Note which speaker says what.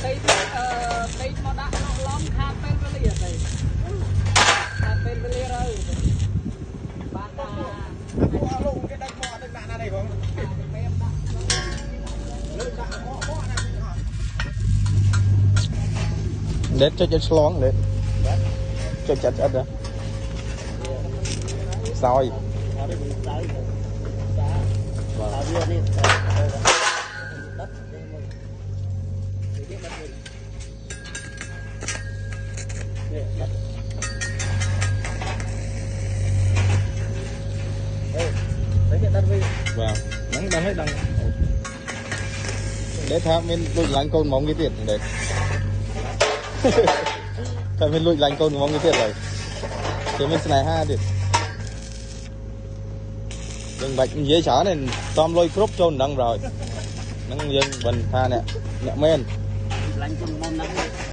Speaker 1: đây đây mà đã nó lom khát bên với liền này khát bên với liền rồi bạn ta
Speaker 2: luôn cái đánh mò đánh đạn này không
Speaker 3: để cho slong để cho chặt chặt đó soi vào nắng đang hết đang để tham mình lùi lạnh côn mong cái tiền đấy tại mình lùi lạnh côn mong cái tiền rồi thì mình sẽ này ha được đừng bạch dễ xả này tom lôi crop trôn đằng rồi nắng dân bình tha nè men